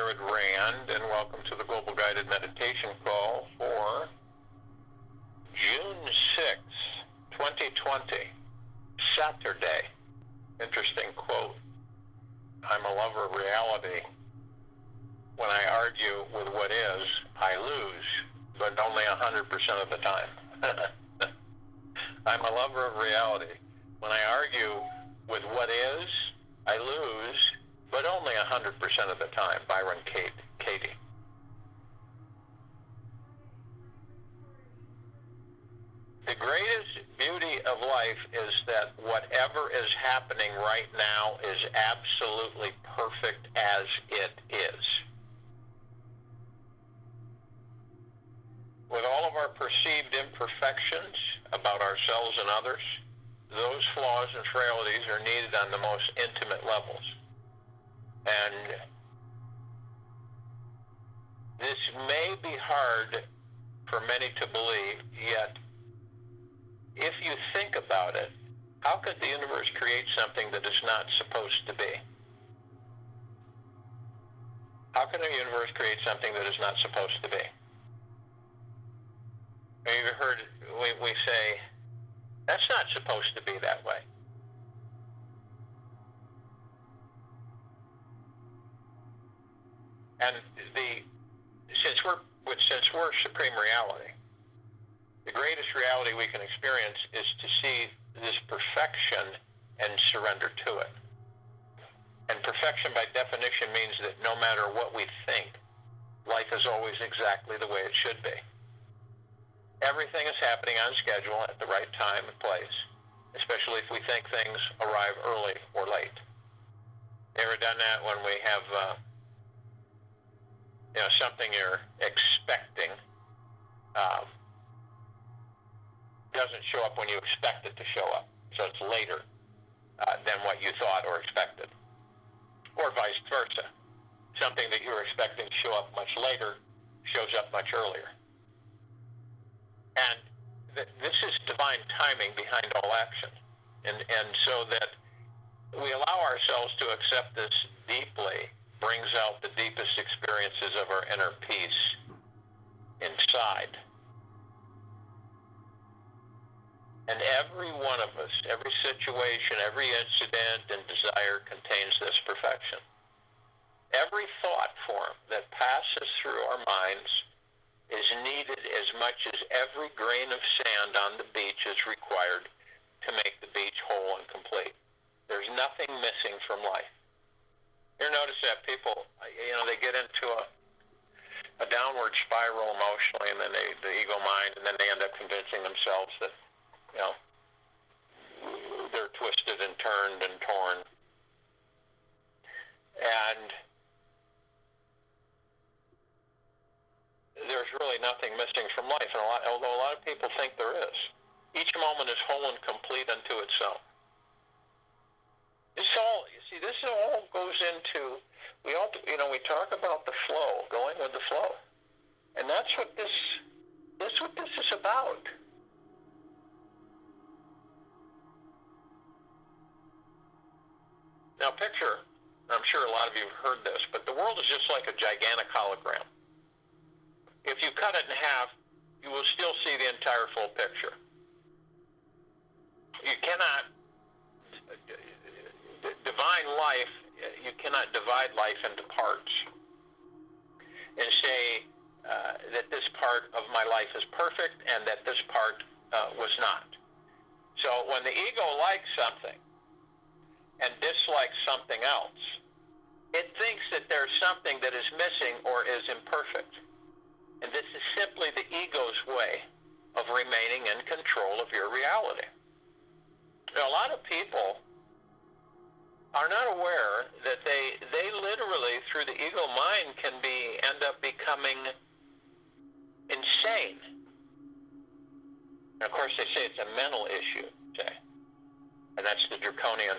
Jared Rand, and welcome to the Global Guided Meditation Call for June 6th, 2020, Saturday. Interesting quote. I'm a lover of reality. When I argue with what is, I lose, but only 100% of the time. I'm a lover of reality. When I argue with what is, I lose, but only 100% of the time. Byron Katie. The greatest beauty of life is that whatever is happening right now is absolutely perfect as it is. With all of our perceived imperfections about ourselves and others, those flaws and frailties are needed on the most intimate levels. And this may be hard for many to believe, yet if you think about it, how could the universe create something that is not supposed to be? How can the universe create something that is not supposed to be? You've heard we say, that's not supposed to be that way. And since we're supreme reality, the greatest reality we can experience is to see this perfection and surrender to it. And perfection by definition means that no matter what we think, life is always exactly the way it should be. Everything is happening on schedule at the right time and place, especially if we think things arrive early or late. You ever done that when we have something you're expecting doesn't show up when you expect it to show up, so it's later than what you thought or expected, or vice versa. Something that you were expecting to show up much later shows up much earlier. And this is divine timing behind all action. And so that we allow ourselves to accept this deeply brings out the deepest experiences of our inner peace inside. And every one of us, every situation, every incident and desire contains this perfection. Every thought form that passes through our minds is needed as much as every grain of sand on the beach is required to make the beach whole and complete. There's nothing missing from life. You notice that people, they get into a downward spiral emotionally, and then the ego mind, and then they end up convincing themselves that, they're twisted and turned and torn. And there's really nothing missing from life, and although a lot of people think there is. Each moment is whole and complete unto itself. This all goes into, we talk about the flow, going with the flow. And that's what this is about. Now picture, I'm sure a lot of you have heard this, but the world is just like a gigantic hologram. If you cut it in half, you will still see the entire full picture. You cannot divine life, you cannot divide life into parts and say that this part of my life is perfect and that this part was not. So when the ego likes something and dislikes something else, it thinks that there's something that is missing or is imperfect. And this is simply the ego's way of remaining in control of your reality. Now, a lot of people are not aware that they literally, through the ego mind, can end up becoming insane. And of course, they say it's a mental issue, and that's the draconian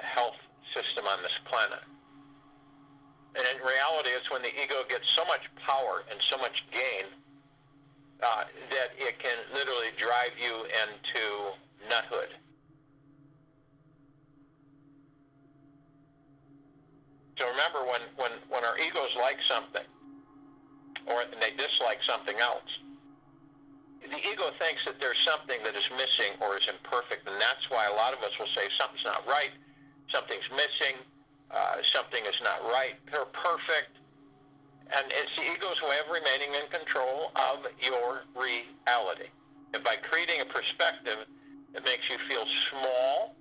health system on this planet. And in reality, it's when the ego gets so much power and so much gain that it can literally drive you into nuthood. So remember, when our egos like something, or they dislike something else, the ego thinks that there's something that is missing or is imperfect, and that's why a lot of us will say something's not right, something's missing, something is not right, they're perfect. And it's the ego's way of remaining in control of your reality. And by creating a perspective that makes you feel small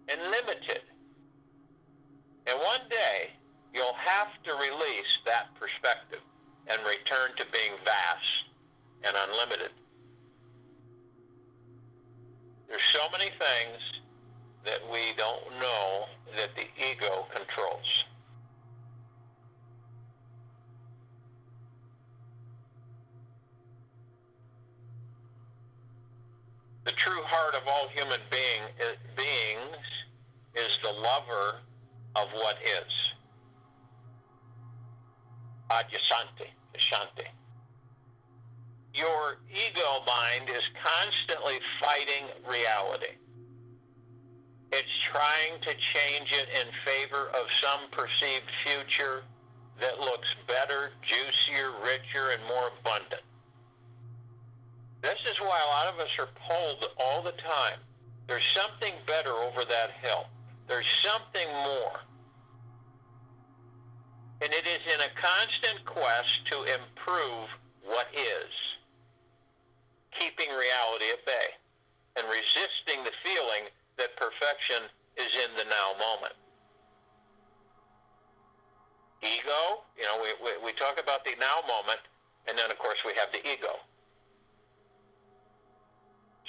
and limited. And one day, you'll have to release that perspective and return to being vast and unlimited. There's so many things that we don't know that the ego controls. The true heart of all human beings is the lover of what is. Adyasanti. Your ego mind is constantly fighting reality. It's trying to change it in favor of some perceived future that looks better, juicier, richer, and more abundant. This is why a lot of us are pulled all the time. There's something better over that hill. There's something more. And it is in a constant quest to improve what is, keeping reality at bay and resisting the feeling that perfection is in the now moment. Ego, we talk about the now moment, and then of course we have the ego.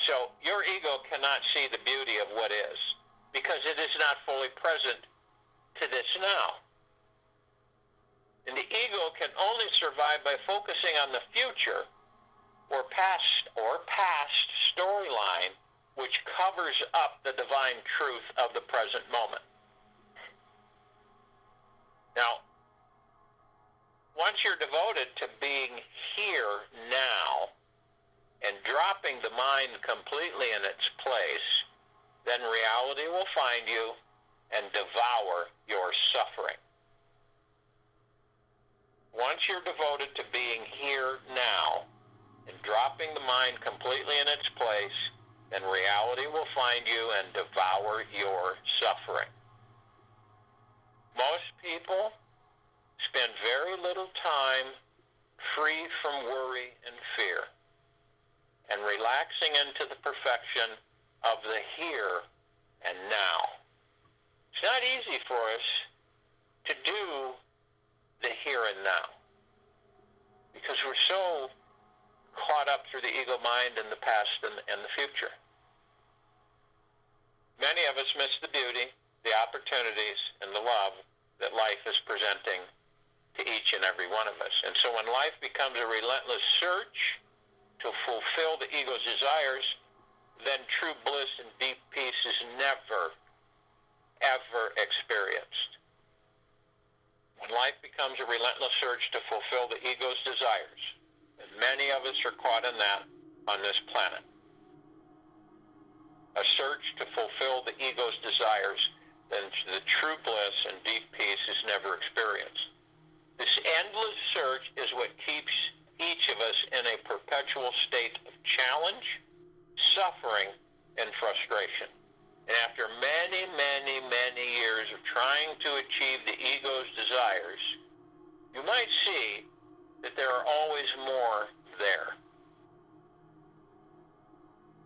So your ego cannot see the beauty of what is because it is not fully present to this now. And the ego can only survive by focusing on the future or past storyline which covers up the divine truth of the present moment. Now, once you're devoted to being here now and dropping the mind completely in its place, then reality will find you and devour your suffering. Once you're devoted to being here now and dropping the mind completely in its place, then reality will find you and devour your suffering. Most people spend very little time free from worry and fear and relaxing into the perfection of the here and now. It's not easy for us to do the here and now because we're so caught up through the ego mind in the past and the future. Many of us miss the beauty, the opportunities, and the love that life is presenting to each and every one of us. And so when life becomes a relentless search to fulfill the ego's desires, then true bliss and deep peace is never, ever experienced. When life becomes a relentless search to fulfill the ego's desires, and many of us are caught in that on this planet, a search to fulfill the ego's desires, then the true bliss and deep peace is never experienced. This endless search is what keeps each of us in a perpetual state of challenge, suffering, and frustration. And after many, many, many years of trying to achieve the ego's desires, you might see that there are always more there.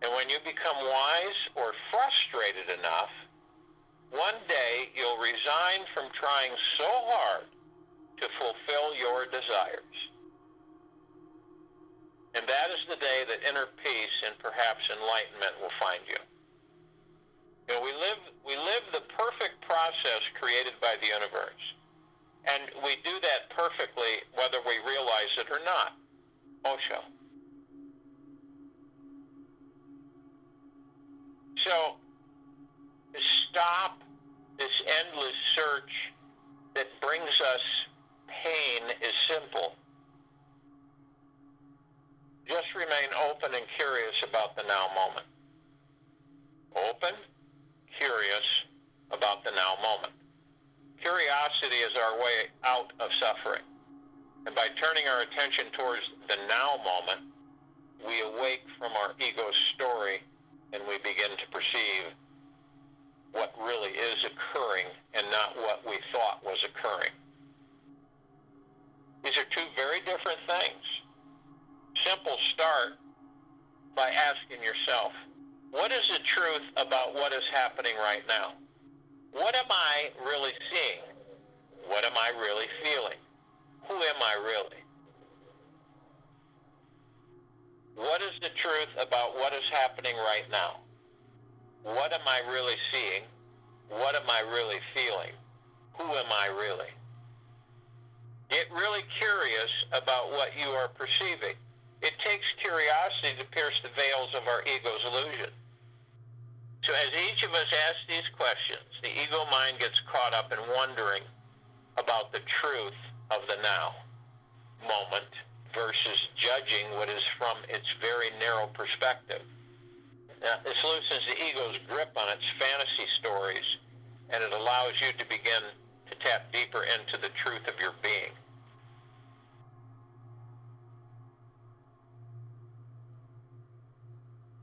And when you become wise or frustrated enough, one day you'll resign from trying so hard to fulfill your desires. And that is the day that inner peace and perhaps enlightenment will find you. We live the perfect process created by the universe. And we do that perfectly whether we realize it or not. Osho. So, to stop this endless search that brings us pain is simple. Just remain open and curious about the now moment. Open, curious about the now moment. Curiosity is our way out of suffering. And by turning our attention towards the now moment, we awake from our ego's story and we begin to perceive what really is occurring and not what we thought was occurring. These are two very different things. Simple start by asking yourself, what is the truth about what is happening right now? What am I really seeing? What am I really feeling? Who am I really? What is the truth about what is happening right now? What am I really seeing? What am I really feeling? Who am I really? Get really curious about what you are perceiving. It takes curiosity to pierce the veils of our ego's illusion. So as each of us asks these questions, the ego mind gets caught up in wondering about the truth of the now moment versus judging what is from its very narrow perspective. Now, this loosens the ego's grip on its fantasy stories, and it allows you to begin to tap deeper into the truth of your being.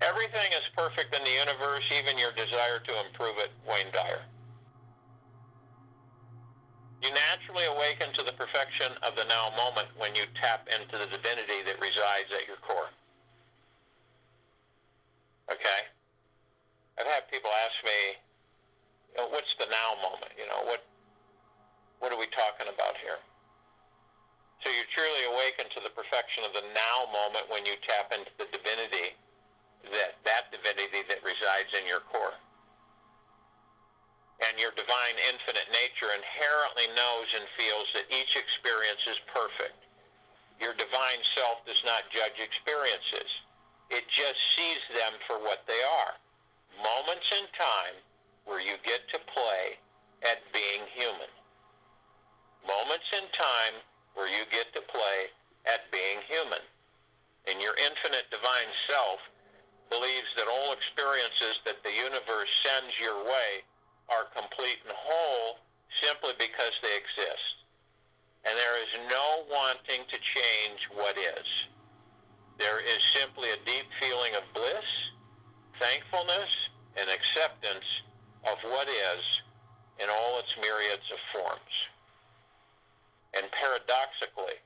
Everything is perfect in the universe, even your desire to improve it, Wayne Dyer. You naturally awaken to the perfection of the now moment when you tap into the divinity that resides at your core. Okay? I've had people ask me, what's the now moment? What are we talking about here? So you truly awaken to the perfection of the now moment when you tap into the divinity, that divinity that resides in your core. And your divine infinite nature inherently knows and feels that each experience is perfect. Your divine self does not judge experiences. It just sees them for what they are. Moments in time where you get to play at being human. Moments in time where you get to play at being human. And your infinite divine self believes that all experiences that the universe sends your way are complete and whole simply because they exist. And there is no wanting to change what is. There is simply a deep feeling of bliss, thankfulness, and acceptance of what is in all its myriads of forms. And paradoxically,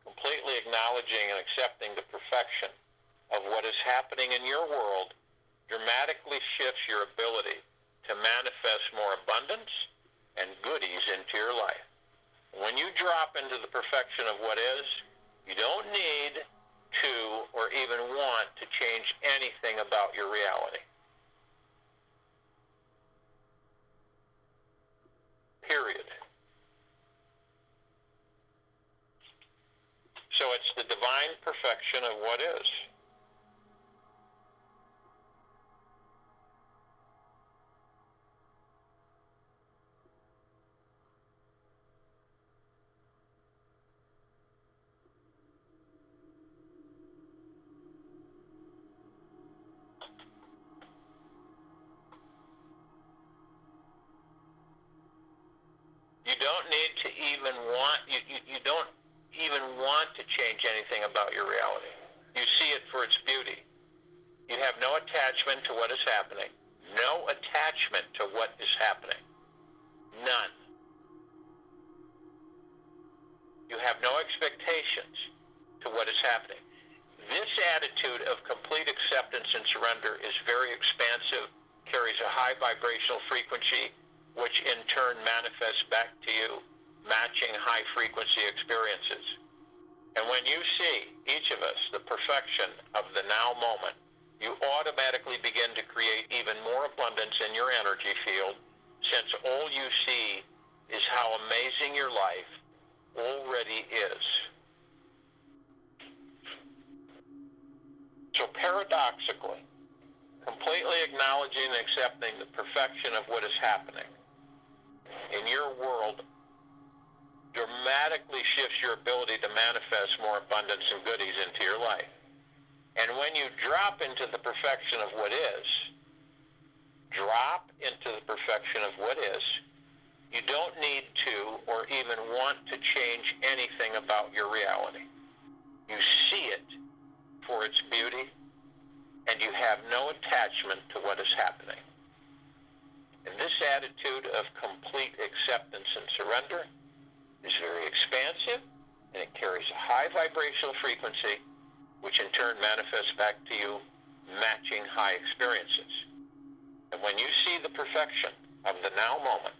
completely acknowledging and accepting the perfection of what is happening in your world dramatically shifts your ability to manifest more abundance and goodies into your life. When you drop into the perfection of what is, you don't need to or even want to change anything about your reality. Period. So it's the divine perfection of what is. You don't need to even want, you don't even want to change anything about your reality. You see it for its beauty. You have no attachment to what is happening. No attachment to what is happening. None. You have no expectations to what is happening. This attitude of complete acceptance and surrender is very expansive, carries a high vibrational frequency, which in turn manifests back to you, matching high-frequency experiences. And when you see, each of us, the perfection of the now moment, you automatically begin to create even more abundance in your energy field, since all you see is how amazing your life already is. So paradoxically, completely acknowledging and accepting the perfection of what is happening in your world dramatically shifts your ability to manifest more abundance and goodies into your life. And when you drop into the perfection of what is, You don't need to or even want to change anything about your reality. You see it for its beauty, and you have no attachment to what is happening. And this attitude of complete acceptance and surrender is very expansive, and it carries a high vibrational frequency, which in turn manifests back to you matching high experiences. And when you see the perfection of the now moment,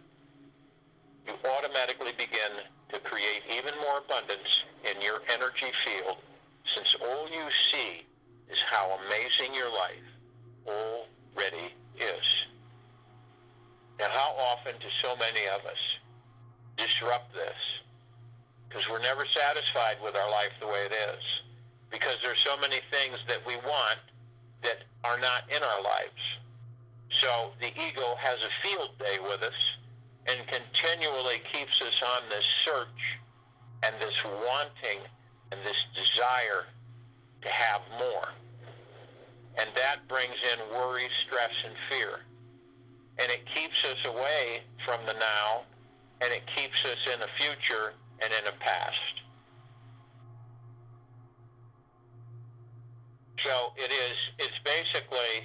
you automatically begin to create even more abundance in your energy field, since all you see is how amazing your life already is. Now, how often do so many of us disrupt this? Because we're never satisfied with our life the way it is. Because there's so many things that we want that are not in our lives. So the ego has a field day with us and continually keeps us on this search and this wanting and this desire to have more. And that brings in worry, stress, and fear. And it keeps us away from the now, and it keeps us in a future and in a past. So it's basically,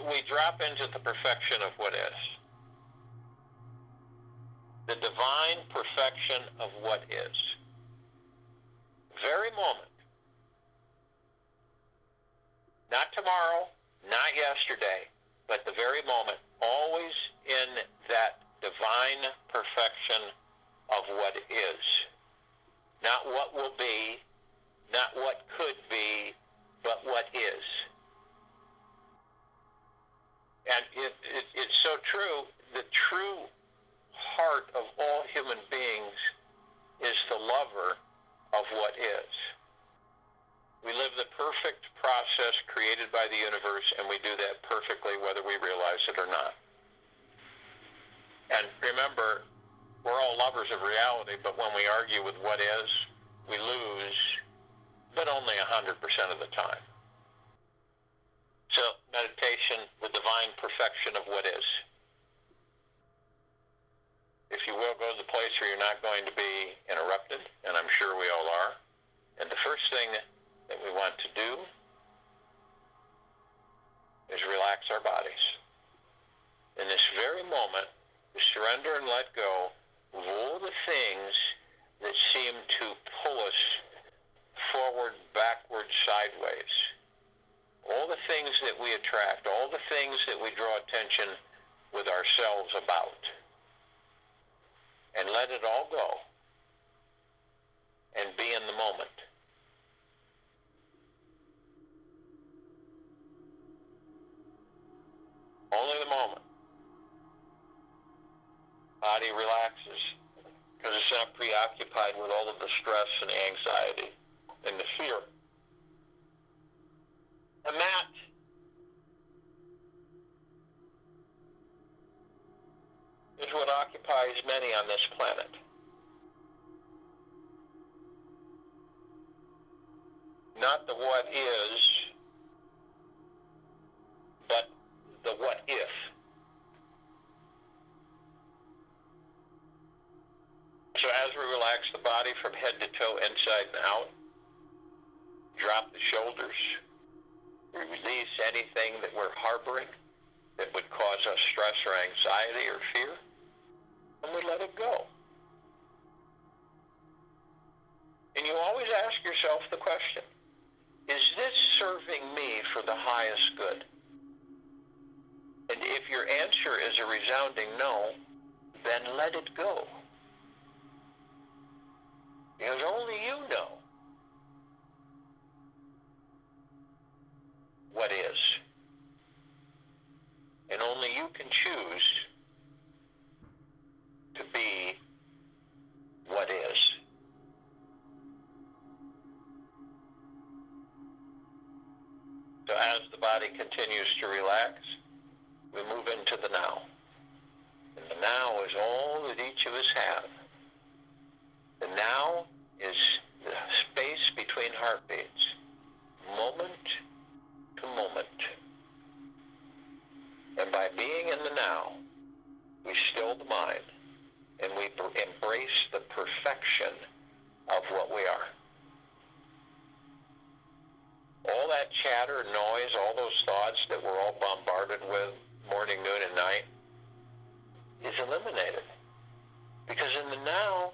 we drop into the perfection of what is. The divine perfection of what is. Very moment. Not tomorrow, not yesterday, but the very moment, always in that divine perfection of what is. Not what will be, not what could be, but what is. And it's so true. The true heart of all human beings is the lover of what is. We live the perfect process created by the universe, and we do that perfectly whether we realize it or not. And remember, we're all lovers of reality, but when we argue with what is, we lose, but only 100% of the time. So, meditation, the divine perfection of what is. If you will, go to the place where you're not going to be interrupted, and I'm sure we all are. And the first thing that we want to do is relax our bodies. In this very moment, we surrender and let go of all the things that seem to pull us forward, backward, sideways. All the things that we attract, all the things that we draw attention with ourselves about. And let it all go. And be in the moment. Only the moment. Body relaxes because it's not preoccupied with all of the stress and the anxiety and the fear. And that is what occupies many on this planet. Not the what is, but the what if. So as we relax the body from head to toe, inside and out, drop the shoulders, we release anything that we're harboring that would cause us stress or anxiety or fear, and we let it go. And you always ask yourself the question, is this serving me for the highest good? And if your answer is a resounding no, then let it go. Because only you know what is. And only you can choose to be what is. So as the body continues to relax, we move into the now. And the now is all that each of us have. The now is the space between heartbeats, moment to moment. And by being in the now, we still the mind, and we embrace the perfection of what we are. All that chatter, noise, all those thoughts that we're all bombarded with morning, noon, and night is eliminated. Because in the now,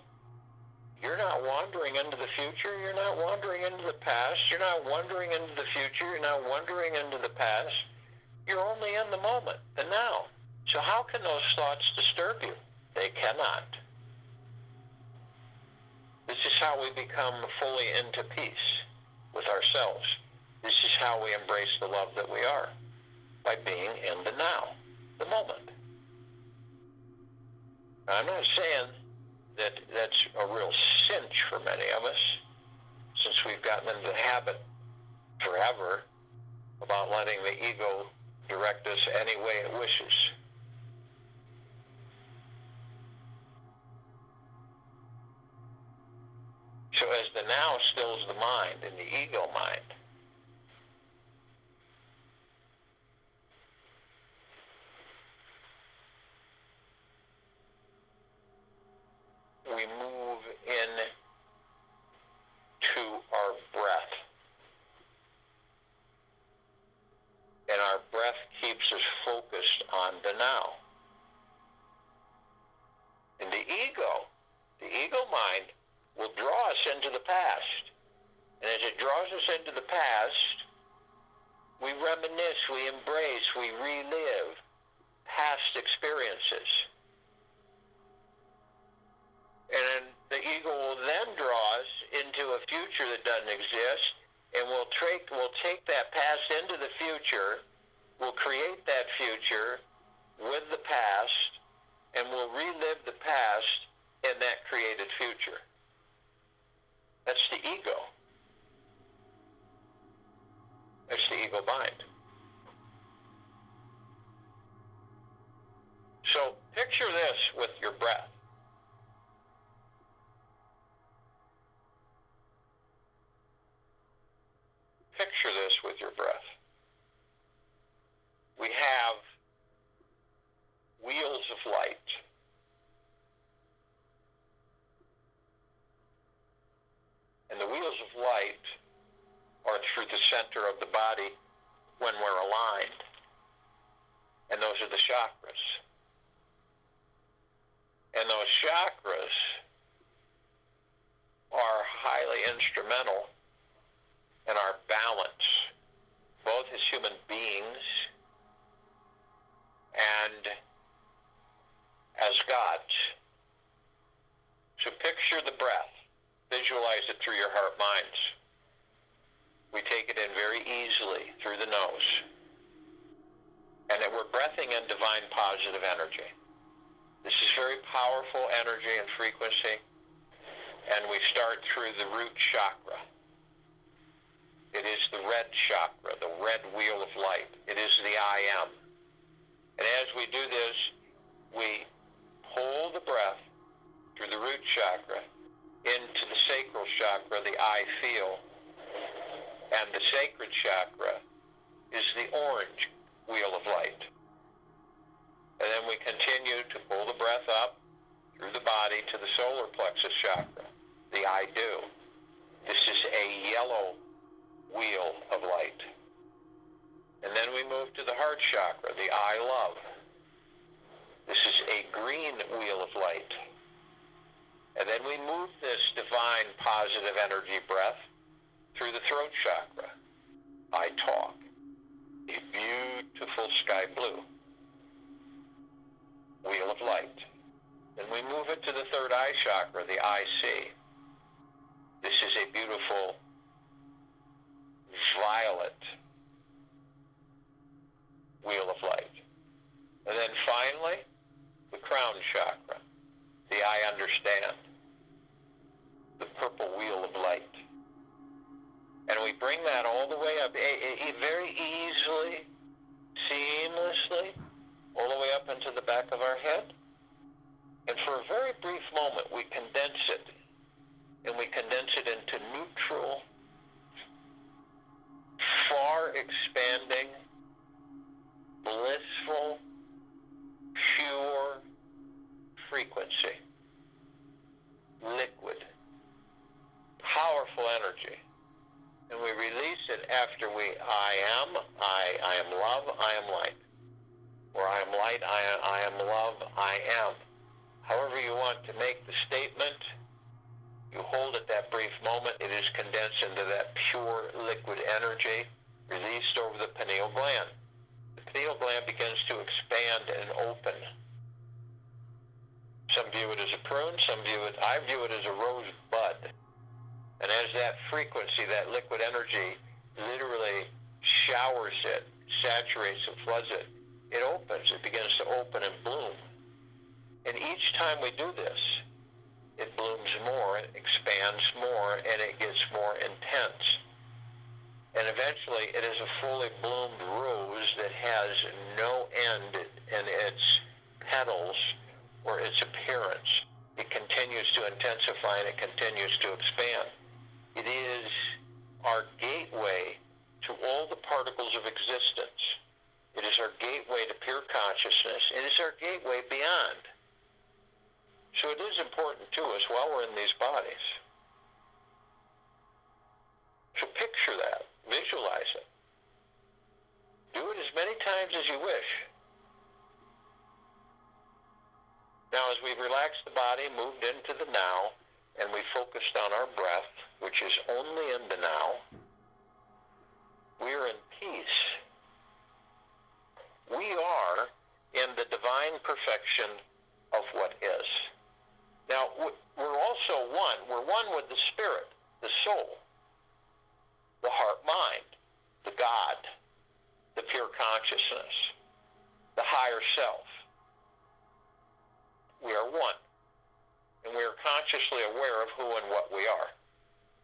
you're not wandering into the future, you're not wandering into the past, you're not wandering into the future, you're not wandering into the past. You're only in the moment, the now. So how can those thoughts disturb you? They cannot. This is how we become fully into peace with ourselves. This is how we embrace the love that we are, by being in the now, the moment. Now, I'm not saying that that's a real cinch for many of us, since we've gotten into the habit forever about letting the ego direct us any way it wishes. So as the now stills the mind and the ego mind, we move in to our breath. And our breath keeps us focused on the now. And the ego mind will draw us into the past. And as it draws us into the past, we reminisce, we embrace, we relive past experiences. And the ego will then draw us into a future that doesn't exist, and we'll take that past into the future, we'll create that future with the past, and we'll relive the past in that created future. That's the ego. That's the ego mind. So picture this with your breath. Picture this with your breath. We have wheels of light. And the wheels of light are through the center of the body when we're aligned. And those are the chakras. And those chakras are highly instrumental in our balance, both as human beings and as gods. So picture the breath. Visualize it through your heart minds. We take it in very easily through the nose. And that we're breathing in divine positive energy. This is very powerful energy and frequency. And we start through the root chakra. It is the red chakra, the red wheel of light. It is the I am. And as we do this, we pull the breath through the root chakra into the sacral chakra, the I feel. And the sacred chakra is the orange wheel of light. And then we continue to pull the breath up through the body to the solar plexus chakra, the I do. This is a yellow wheel of light. And then we move to the heart chakra, the I love. This is a green wheel of light. And then we move this divine positive energy breath through the throat chakra, I talk, a beautiful sky blue wheel of light. Then we move it to the third eye chakra, the I see. This is a beautiful violet wheel of light. And then finally, the crown chakra, the I understand, the purple wheel of light. And we bring that all the way up, very easily, seamlessly, all the way up into the back of our head. And for a very brief moment, we condense it. And we condense it into neutral, far expanding, blissful, pure, frequency, liquid, powerful energy. And we release it after I am love, I am light. Or I am light, I am love, I am. However you want to make the statement, you hold it that brief moment, it is condensed into that pure liquid energy released over the pineal gland. The pineal gland begins to expand and open. Some view it as a prune, I view it as a rose bud. And as that frequency, that liquid energy literally showers it, saturates it, floods it, it opens, it begins to open and bloom. And each time we do this, it blooms more, it expands more, and it gets more intense. And eventually it is a fully bloomed rose that has no end in its petals or its appearance. It continues to intensify and it continues to expand. It is our gateway to all the particles of existence. It is our gateway to pure consciousness. It is our gateway beyond. So it is important to us while we're in these bodies. So picture that. Visualize it. Do it as many times as you wish. Now, as we've relaxed the body, moved into the now, and we focused on our breath, which is only in the now, we are in peace. We are in the divine perfection of what is. Now, we're also one. We're one with the spirit, the soul, the heart-mind, the God, the pure consciousness, the higher self. We are one. And we are consciously aware of who and what we are.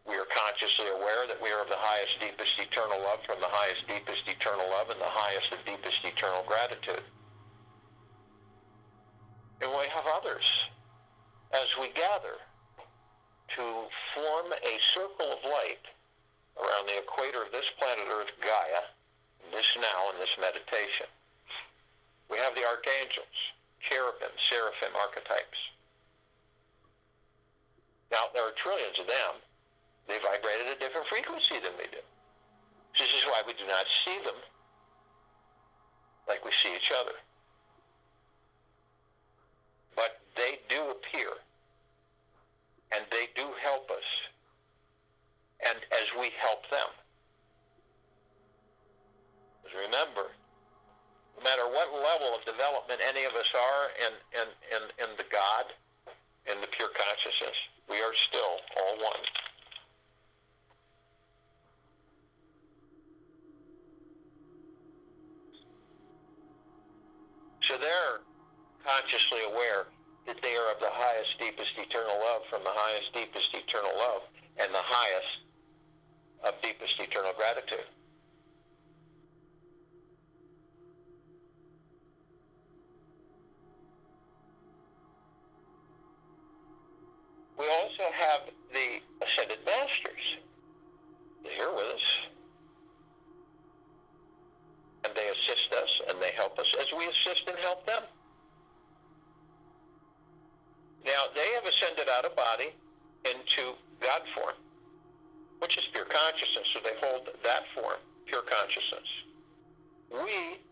We are consciously aware that we are of the highest, deepest, eternal love from the highest, deepest, eternal love and the highest and deepest, eternal gratitude. And we have others as we gather to form a circle of light around the equator of this planet Earth, Gaia, this now in this meditation. We have the archangels, cherubim, seraphim archetypes. Now, there are trillions of them. They vibrate at a different frequency than we do. This is why we do not see them like we see each other. But they do appear, and they do help us, and as we help them. Because remember, no matter what level of development any of us are in the God, in the pure consciousness, we are still all one. So they're consciously aware that they are of the highest, deepest, eternal love from the highest, deepest, eternal love and the highest of deepest, eternal gratitude. We also have the Ascended Masters. They're here with us. And they assist us and they help us as we assist and help them. Now, they have ascended out of body into God form, which is pure consciousness, so they hold that form, pure consciousness. We,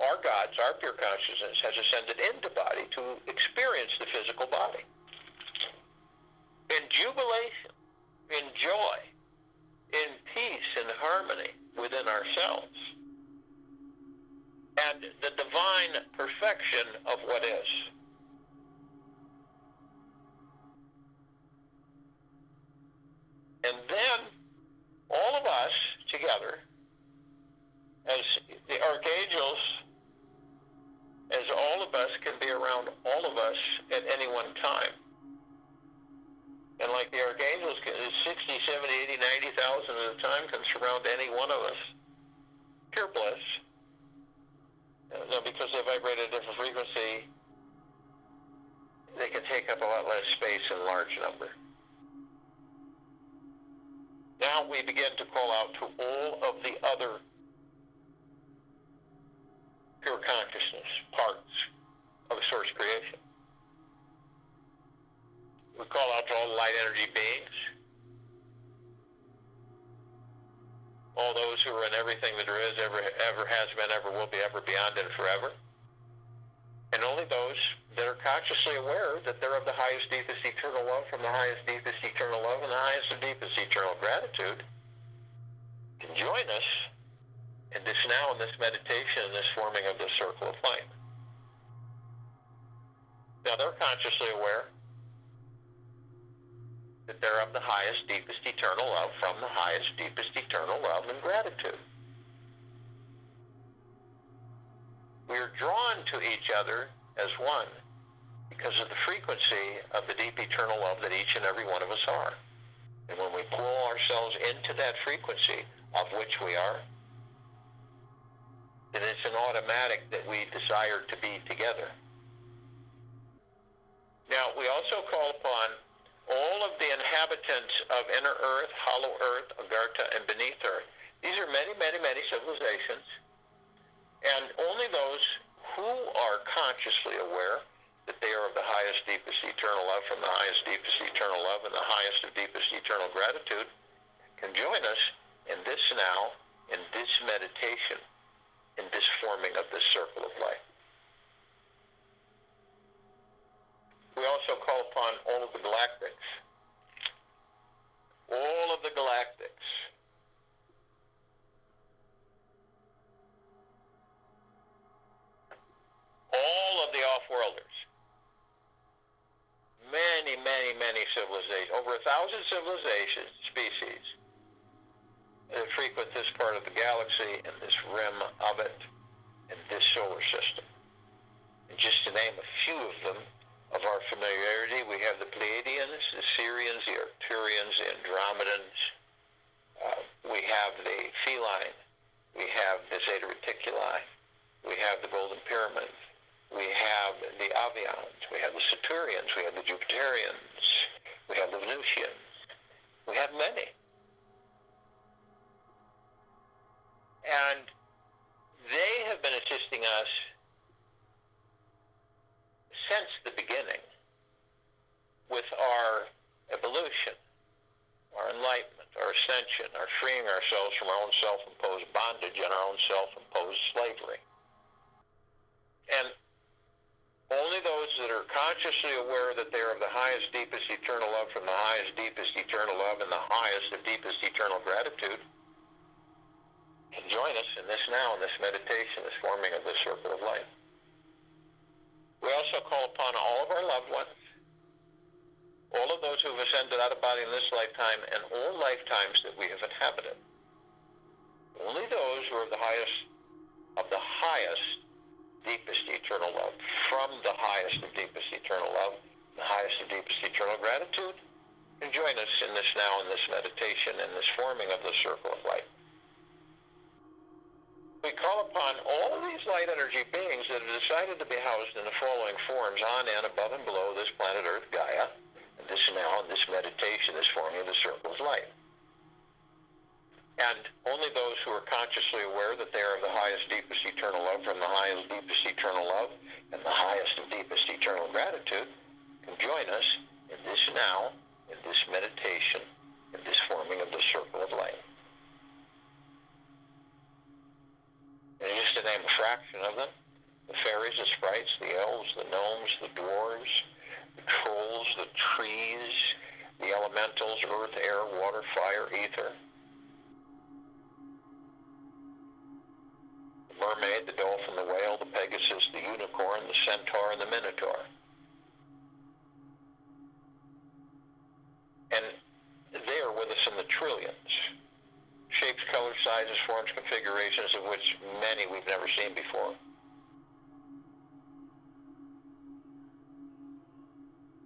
our gods, our pure consciousness, has ascended into body to experience the physical body. In jubilation, in joy, in peace and harmony within ourselves, and the divine perfection of what is. And then, all of us together, as the archangels, as all of us can be around all of us at any one time. And like the archangels, 60, 70, 80, 90,000 at a time can surround any one of us. Pure bliss. Now, because they vibrate at a different frequency, they can take up a lot less space in large number. Now we begin to call out to all of the other pure consciousness parts of source creation. light energy beings, all those who are in everything that there is, ever has been, ever will be, ever beyond, and forever. And only those that are consciously aware that they're of the highest, deepest, eternal love, from the highest, deepest, eternal love, and the highest and deepest, eternal gratitude, can join us in this now, in this meditation, in this forming of the circle of light. Now, they're consciously aware that they're of the highest, deepest, eternal love, from the highest, deepest, eternal love and gratitude. We are drawn to each other as one because of the frequency of the deep eternal love that each and every one of us are. And when we pull ourselves into that frequency of which we are, then it's an automatic that we desire to be together. Now, we also call upon all of the inhabitants of inner earth, hollow earth, agartha, and beneath earth. These are many, many, many civilizations. And only those who are consciously aware that they are of the highest, deepest, eternal love, from the highest, deepest, eternal love, and the highest and deepest, eternal gratitude, can join us in this now, in this meditation, in this forming of this circle of light. We also call upon all of the galactics. All of the galactics. All of the off-worlders. Many, many, many civilizations, over 1,000 civilizations, species, that frequent this part of the galaxy and this rim of it and this solar system. And just to name a few of them, of our familiarity, we have the Pleiadians, the Sirians, the Arcturians, the Andromedans. We have the Feline. We have the Zeta Reticuli. We have the Golden Pyramid. We have the Avians. We have the Saturnians. We have the Jupiterians. We have the Venusians. We have many. And they have been assisting us since the beginning with our evolution, our enlightenment, our ascension, our freeing ourselves from our own self-imposed bondage and our own self-imposed slavery. And only those that are consciously aware that they are of the highest, deepest, eternal love, from the highest, deepest, eternal love, and the highest and deepest, eternal gratitude, can join us in this now, in this meditation, this forming of the circle of light. We also call upon all of our loved ones, all of those who have ascended out of body in this lifetime and all lifetimes that we have inhabited. Only those who are of the highest, deepest eternal love, from the highest and deepest eternal love, the highest and deepest eternal gratitude, can join us in this now, in this meditation, in this forming of the circle of light. We call upon all of these light energy beings that have decided to be housed in the following forms, on and above and below this planet Earth, Gaia, and this now, in this meditation, this forming of the circle of light. And only those who are consciously aware that they are of the highest, deepest, eternal love, from the highest, deepest, eternal love, and the highest and deepest, eternal gratitude, can join us in this now, in this meditation, in this forming of the circle of light. And just to name a fraction of them, the fairies, the sprites, the elves, the gnomes, the dwarves, the trolls, the trees, the elementals, earth, air, water, fire, ether, the mermaid, the dolphin, the whale, the pegasus, the unicorn, the centaur, and the minotaur. And they are with us in the trillions. Shapes, colors, sizes, forms, configurations of which many we've never seen before.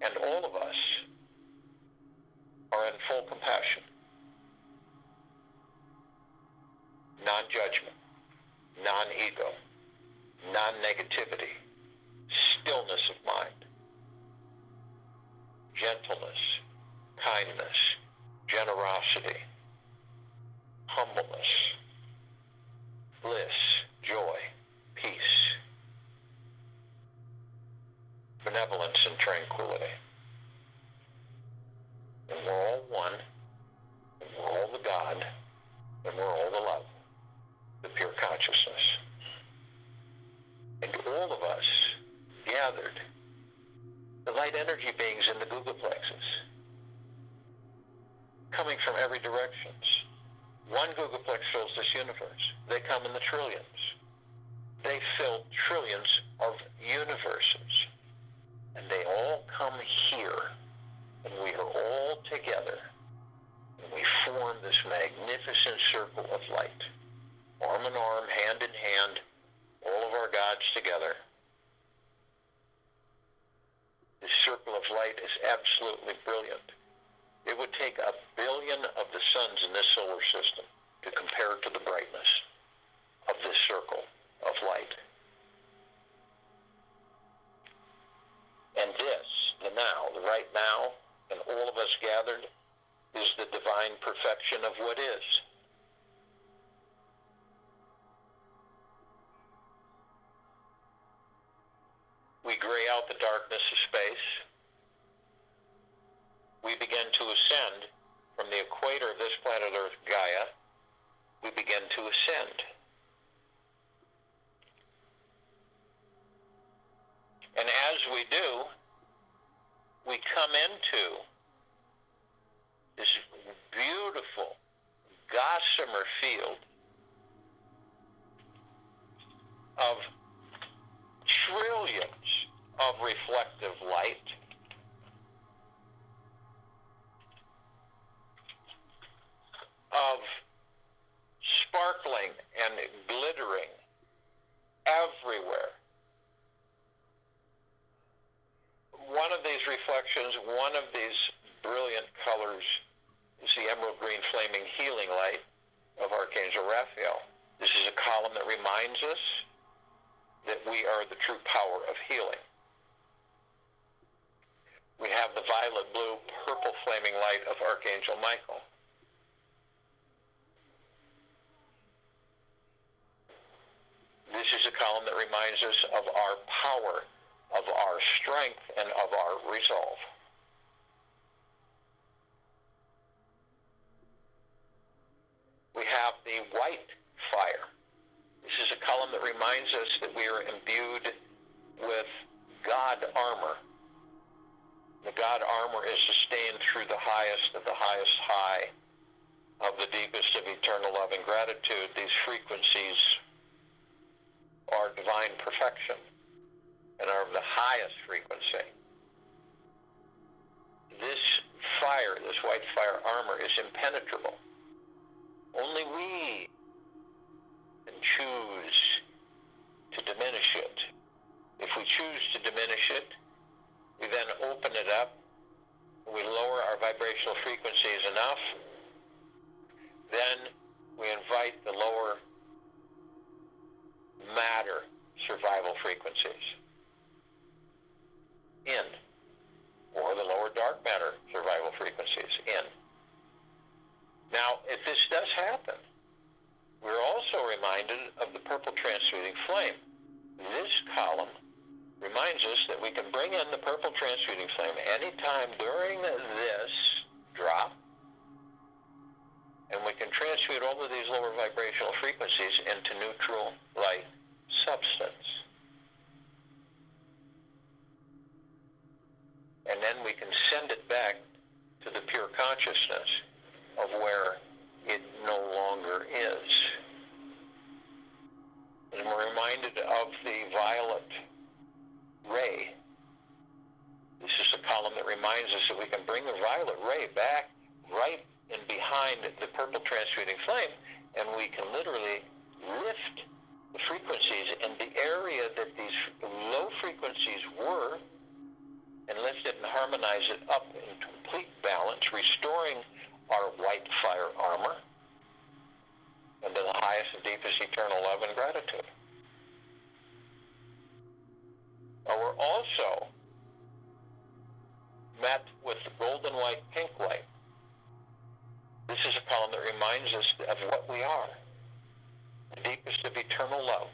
And all of us are in full compassion, non-judgment, non-ego, non-negativity, stillness of mind, gentleness, kindness, generosity, humbleness, bliss, joy, peace, benevolence, and tranquility. consciousness. And all of us gathered, the light energy beings in the Googleplexes, coming from every direction. One Googleplex fills this universe. They come in the trillions. They fill trillions of universes. And they all come here. And we are all together. And we form this magnificent circle of light. Arm in arm, hand in hand, all of our gods together. This circle of light is absolutely brilliant. It would take 1 billion of the suns in this solar system to compare to the brightness of this circle of light. And this, the now, the right now, and all of us gathered, is the divine perfection of what is. We gray out the darkness of space. We begin to ascend from the equator of this planet Earth, Gaia. We begin to ascend. And as we do, we come into this beautiful gossamer field of trillions of reflective light, of sparkling and glittering everywhere. One of these reflections, one of these brilliant colors, is the emerald green flaming healing light of Archangel Raphael. This is a column that reminds us that we are the true power of healing. We have the violet blue purple flaming light of Archangel Michael. This is a column that reminds us of our power, of our strength, and of our resolve. We have the white fire. This is a column that reminds us that we are imbued with God armor. The God armor is sustained through the highest of the highest high of the deepest of eternal love and gratitude. These frequencies are divine perfection and are of the highest frequency. This fire, this white fire armor, is impenetrable. Only we can choose to diminish it. If we choose to diminish it, we then open it up, we lower our vibrational frequencies enough, then we invite the lower matter survival frequencies in, or the lower dark matter survival frequencies in. Now, if this does happen, we're also reminded of the purple transmuting flame. This column reminds us that we can bring in the purple transmuting flame anytime during this drop, and we can transmute all of these lower vibrational frequencies into neutral light substance. And then we can send it back to the pure consciousness of where it no longer is. And we're reminded of the violet ray. This is a column that reminds us that we can bring the violet ray back right in behind the purple transmuting flame, and we can literally lift the frequencies in the area that these low frequencies were, and lift it and harmonize it up in complete balance, restoring our white fire armor into the highest and deepest eternal love and gratitude. Now we're also met with the golden white pink light. This is a column that reminds us of what we are. The deepest of eternal love,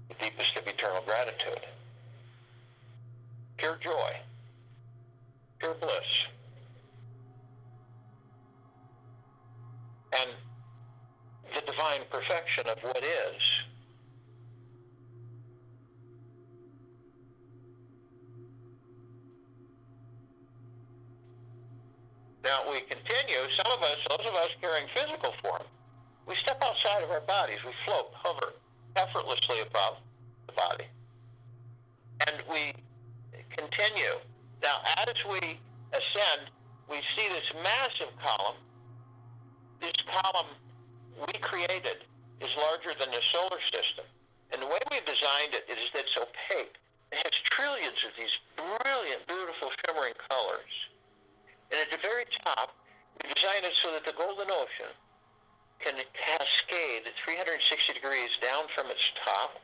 the deepest of eternal gratitude, pure joy, pure bliss. And the divine perfection of what is. Now we continue, some of us, those of us carrying physical form, we step outside of our bodies, we float, hover effortlessly above the body. And we continue. Now as we ascend, we see this massive column. This column we created is larger than the solar system. And the way we've designed it is that it's opaque. It has trillions of these brilliant, beautiful, shimmering colors. And at the very top, we designed it so that the golden ocean can cascade 360 degrees down from its top,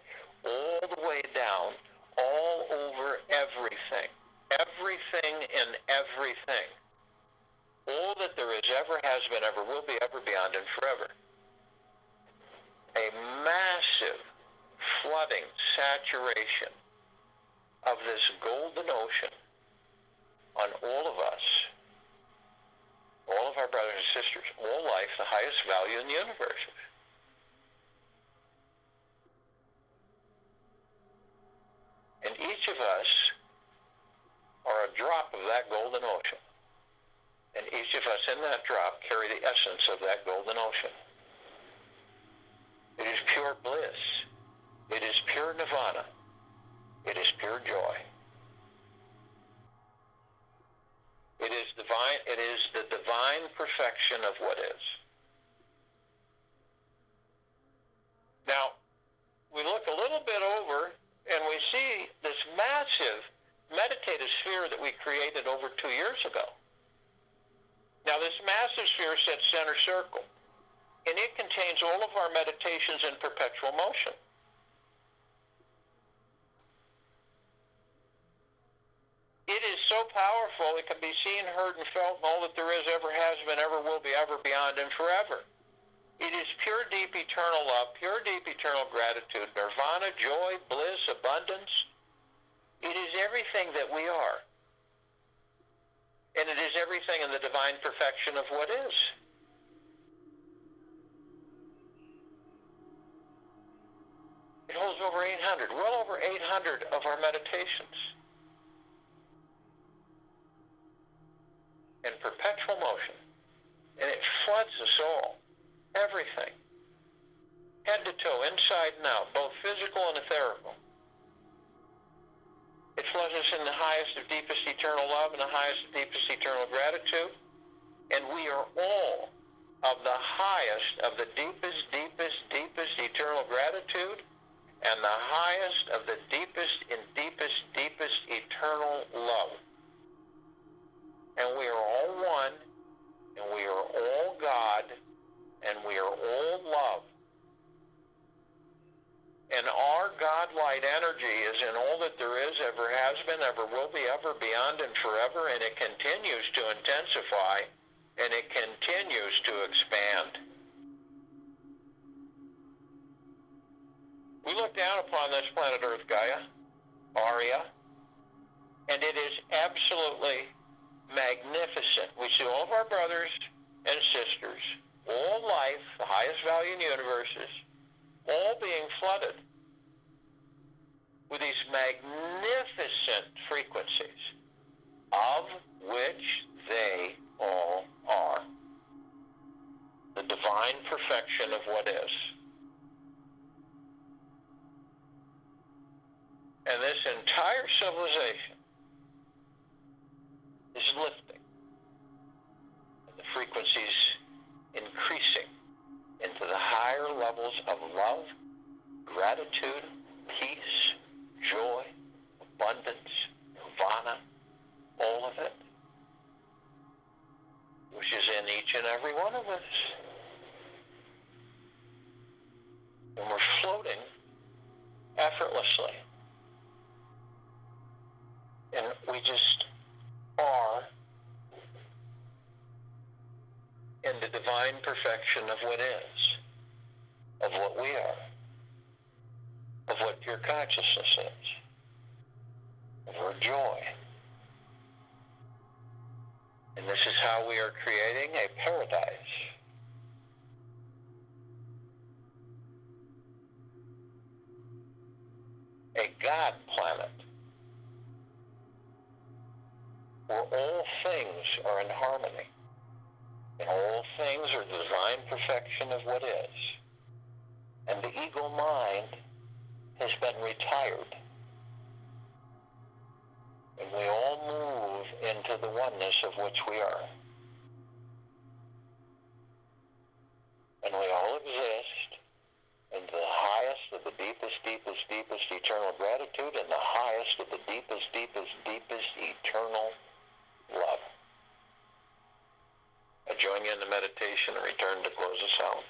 all the way down, all over everything. Everything and everything. All that there is, ever has been, ever will be, ever beyond, and forever. A massive flooding, saturation of this golden ocean on all of us, all of our brothers and sisters, all life, the highest value in the universe. And each of us are a drop of that golden ocean. And each of us in that drop carry the essence of that golden ocean. It is pure bliss. It is pure nirvana. It is pure joy. It is divine. It is the divine perfection of what is. Now, we look a little bit over and we see this massive meditative sphere that we created over 2 years ago. Now, this massive sphere sits center circle, and it contains all of our meditations in perpetual motion. It is so powerful, it can be seen, heard, and felt, and all that there is, ever has been, ever will be, ever beyond, and forever. It is pure, deep, eternal love, pure, deep, eternal gratitude, nirvana, joy, bliss, abundance. It is everything that we are. And it is everything in the divine perfection of what is. It holds over 800, well over 800 of our meditations. In perpetual motion. And it floods us all. Everything. Head to toe, inside and out, both physical and etherical. It floods us in the highest of deepest eternal love and the highest of deepest eternal gratitude. And we are all of the highest of the deepest, deepest, deepest eternal gratitude and the highest of the deepest and deepest, deepest eternal love. And we are all one, and we are all God, and we are all love. And our God-light energy is in all that there is, ever has been, ever will be, ever beyond, and forever, and it continues to intensify, and it continues to expand. We look down upon this planet Earth, Gaia, Arya, and it is absolutely magnificent. We see all of our brothers and sisters, all life, the highest value in universes, all being flooded with these magnificent frequencies, of which they all are. The divine perfection of what is. And this entire civilization is lifting, and the frequencies increasing into the higher levels of love, gratitude, peace, joy, abundance, nirvana, all of it, which is in each and every one of us. And we're floating effortlessly. And we just are in the divine perfection of what is, of what we are, of what pure consciousness is, of our joy. And this is how we are creating a paradise. a God planet, where all things are in harmony, and all things are the divine perfection of what is. And the ego mind has been retired. And we all move into the oneness of which we are. And we all exist in the highest of the deepest, deepest, deepest eternal gratitude and the highest of the deepest, deepest, deepest eternal love. I join you in the meditation and return to close us out.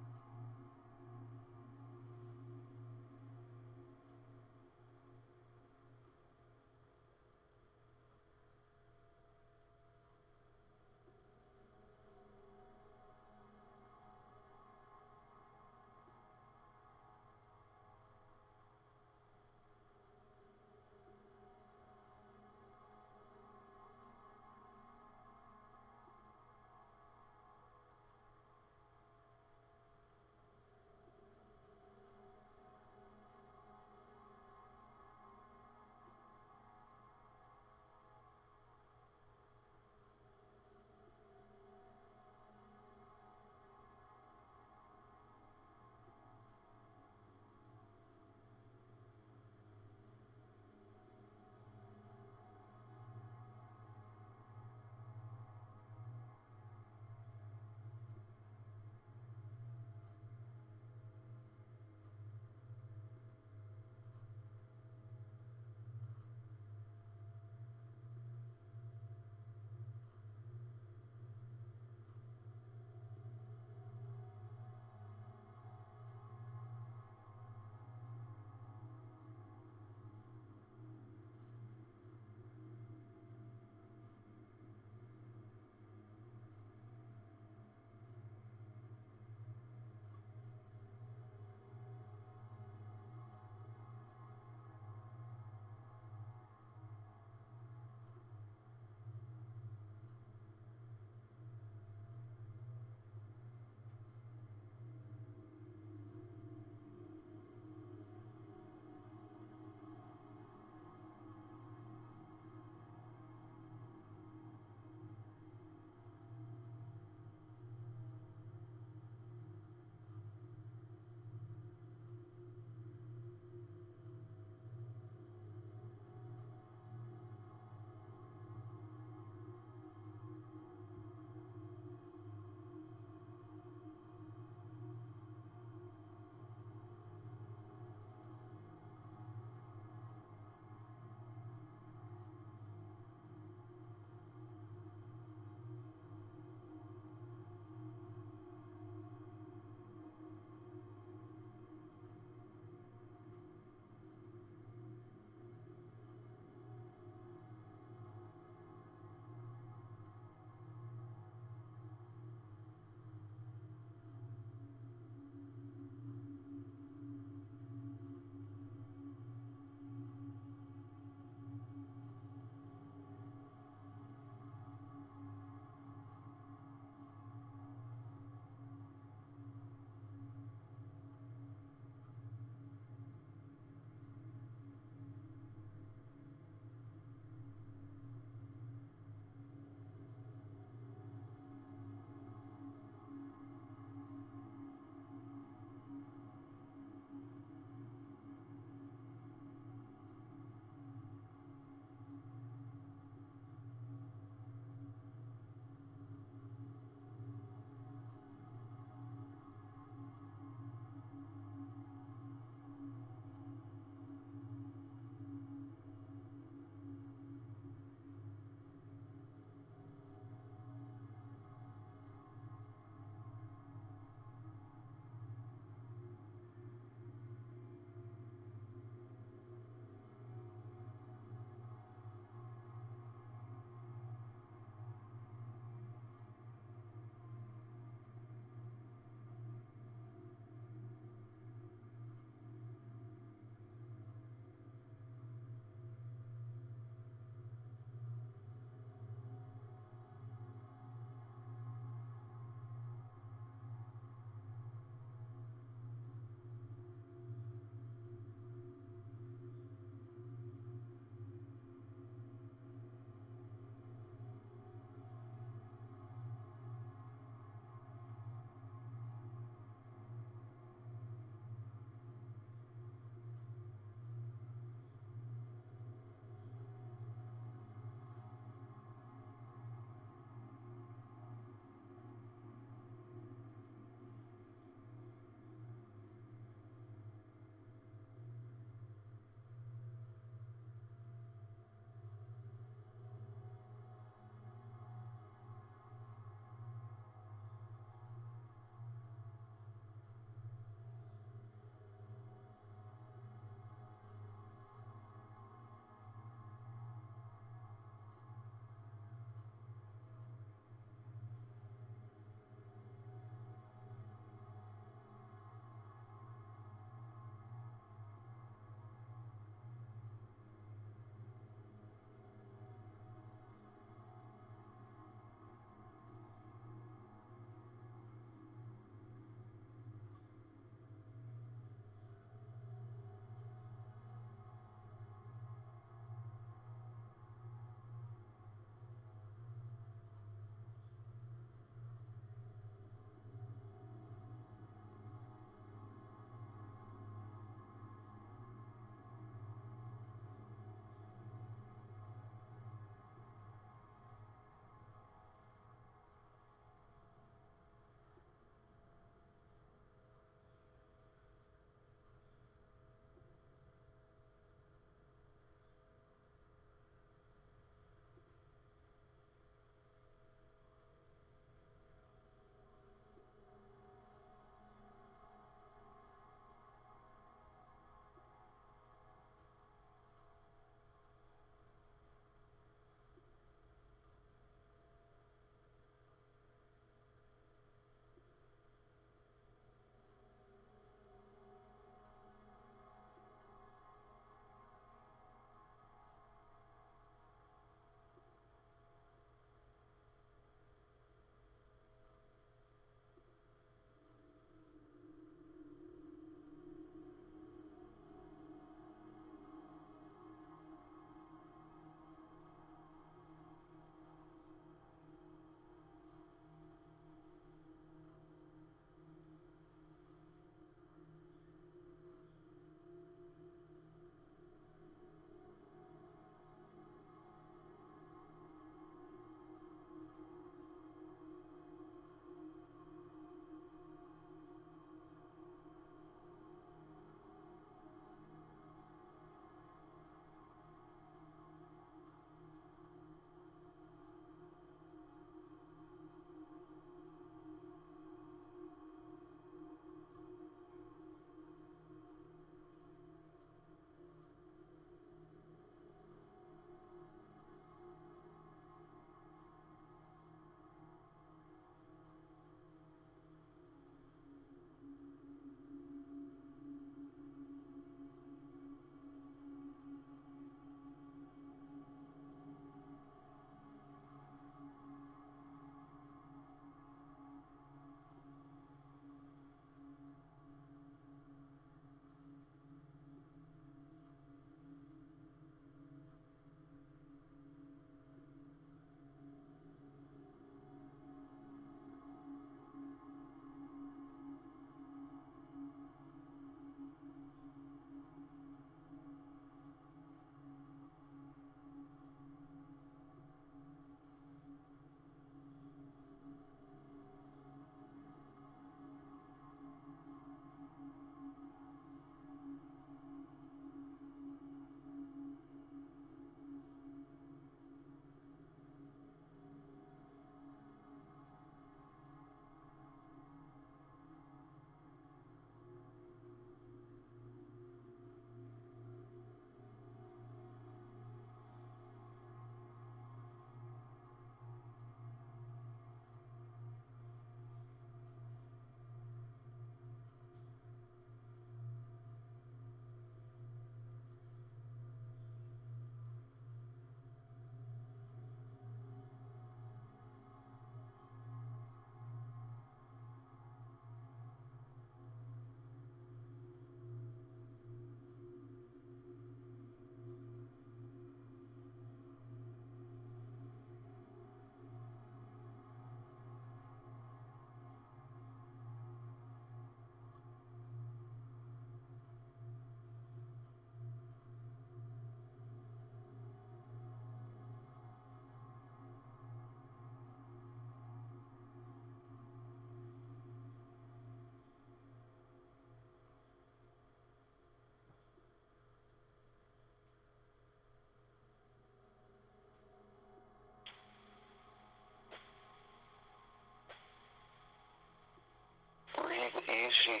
easy,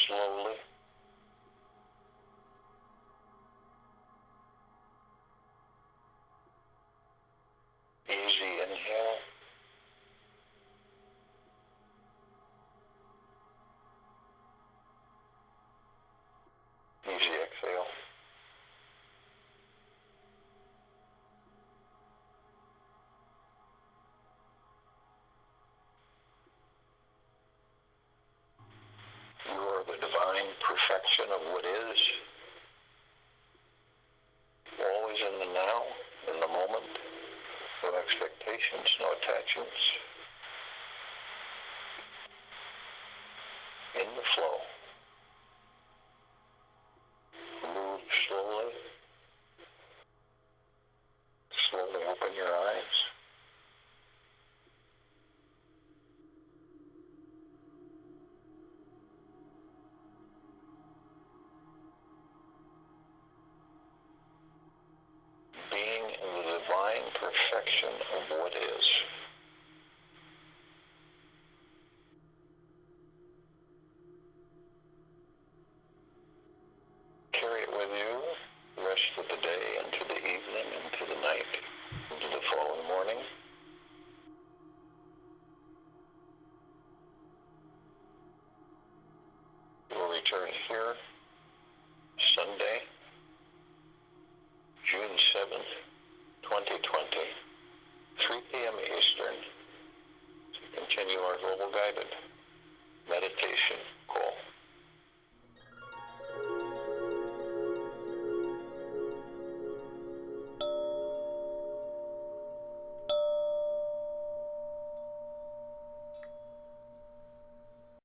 slowly. Easy inhale. Easy exhale. You are the divine perfection of what is, always in the now, in the moment, no expectations, no attachments, in the flow. Move slowly, slowly open your eyes. Being in the divine perfection of what is. Carry it with you the rest of the day, into the evening, into the night, into the following morning. We'll return here Sunday, June 7th, 2020, 3 p.m. Eastern, to continue our global guided meditation call.